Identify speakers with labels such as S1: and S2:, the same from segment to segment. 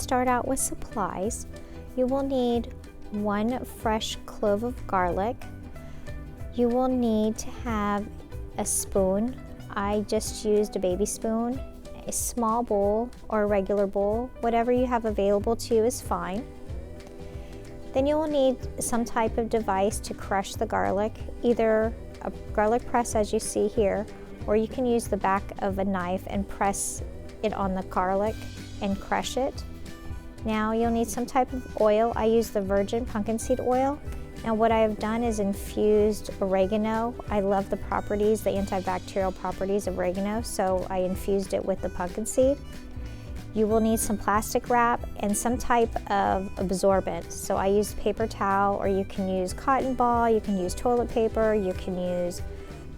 S1: start out with supplies. You will need 1 fresh clove of garlic. You will need to have a spoon. I just used a baby spoon, a small bowl or a regular bowl. Whatever you have available to you is fine. Then you will need some type of device to crush the garlic, either a garlic press as you see here, or you can use the back of a knife and press it on the garlic and crush it. Now you'll need some type of oil. I use the virgin pumpkin seed oil. Now what I have done is infused oregano. I love the properties, the antibacterial properties of oregano, so I infused it with the pumpkin seed. You will need some plastic wrap and some type of absorbent. So I used paper towel, or you can use cotton ball, you can use toilet paper, you can use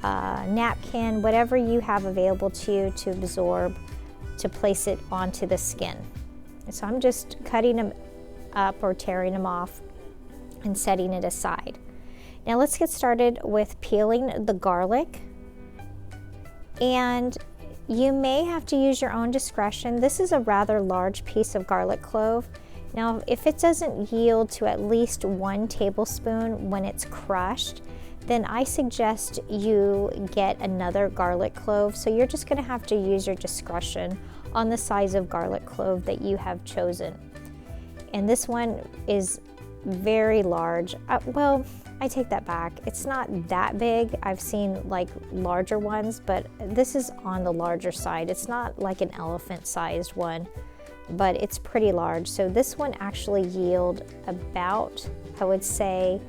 S1: napkin, whatever you have available to you to absorb, to place it onto the skin. So I'm just cutting them up or tearing them off and setting it aside. Now let's get started with peeling the garlic. And you may have to use your own discretion. This is a rather large piece of garlic clove. Now if it doesn't yield to at least 1 tablespoon when it's crushed, then I suggest you get another garlic clove. So you're just gonna have to use your discretion on the size of garlic clove that you have chosen. And this one is very large. Well, I take that back. It's not that big. I've seen like larger ones, but this is on the larger side. It's not like an elephant-sized one, but it's pretty large. So this one actually yield about, I would say,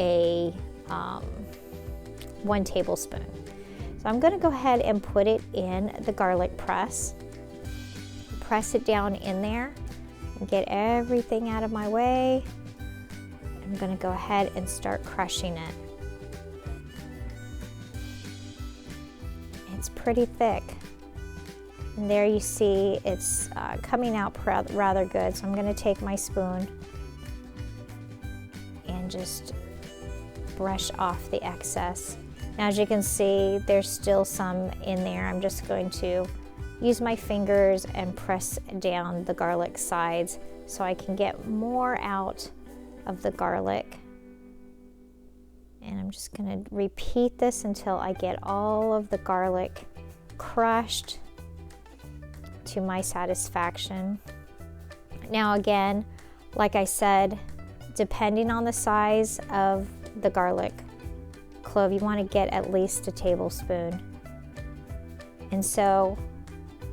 S1: a 1 tablespoon. So I'm gonna go ahead and put it in the garlic press. Press it down in there and get everything out of my way. I'm gonna go ahead and start crushing it. It's pretty thick. And there you see it's coming out rather good. So I'm gonna take my spoon and just brush off the excess. Now as you can see, there's still some in there. I'm just going to use my fingers and press down the garlic sides so I can get more out of the garlic. And I'm just gonna repeat this until I get all of the garlic crushed to my satisfaction. Now again, like I said, depending on the size of the garlic clove, you want to get at least a tablespoon. And so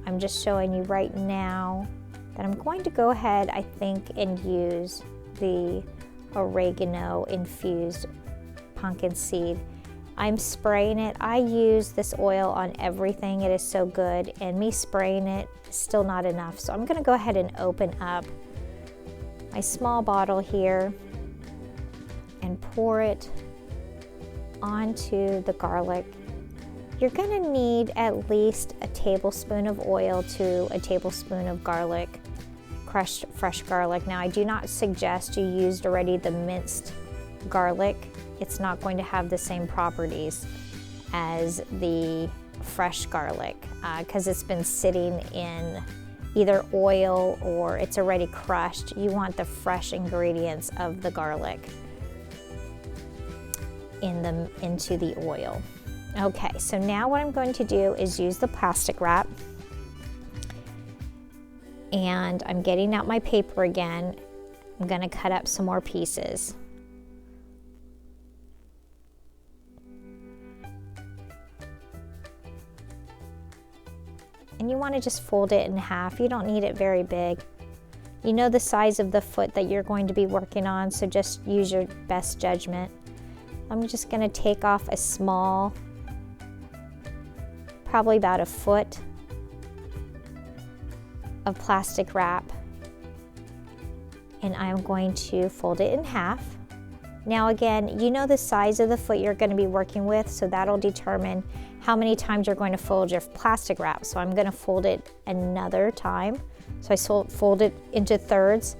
S1: I'm just showing you right now that I'm going to go ahead, I think, and use the oregano infused pumpkin seed. I'm spraying it. I use this oil on everything. It is so good, and me spraying it is still not enough. So I'm gonna go ahead and open up my small bottle here and pour it onto the garlic. You're gonna need at least a tablespoon of oil to a tablespoon of garlic, crushed fresh garlic. Now I do not suggest you used already the minced garlic. It's not going to have the same properties as the fresh garlic because it's been sitting in either oil or it's already crushed. You want the fresh ingredients of the garlic into the oil. Okay, so now what I'm going to do is use the plastic wrap, and I'm getting out my paper again. I'm gonna cut up some more pieces. And you want to just fold it in half. You don't need it very big. You know the size of the foot that you're going to be working on, so just use your best judgment. I'm just going to take off a small, probably about a foot of plastic wrap, and I'm going to fold it in half. Now again, you know the size of the foot you're going to be working with, so that'll determine how many times you're going to fold your plastic wrap. So I'm going to fold it another time. So I fold it into thirds,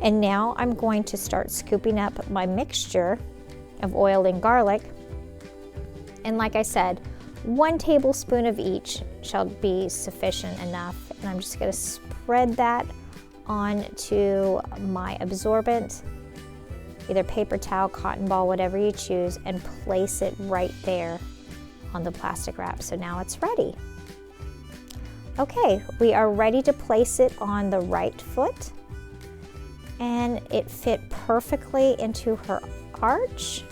S1: and now I'm going to start scooping up my mixture of oil and garlic. And like I said, 1 tablespoon of each shall be sufficient enough. And I'm just going to spread that onto my absorbent, either paper towel, cotton ball, whatever you choose, and place it right there on the plastic wrap. So now it's ready. Okay, we are ready to place it on the right foot, and it fit perfectly into her arch,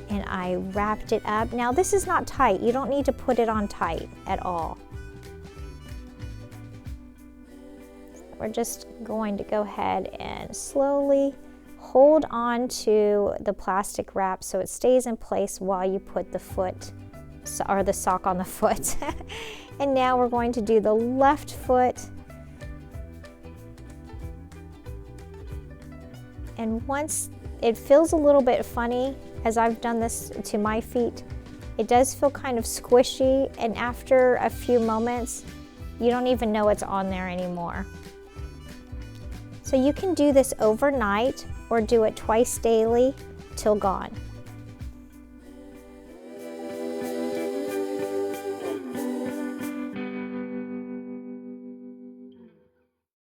S1: and I wrapped it up. Now this is not tight. You don't need to put it on tight at all. We're just going to go ahead and slowly hold on to the plastic wrap so it stays in place while you put the foot or the sock on the foot. And now we're going to do the left foot. And once it feels a little bit funny, as I've done this to my feet, it does feel kind of squishy, and after a few moments, you don't even know it's on there anymore. So you can do this overnight or do it twice daily till gone.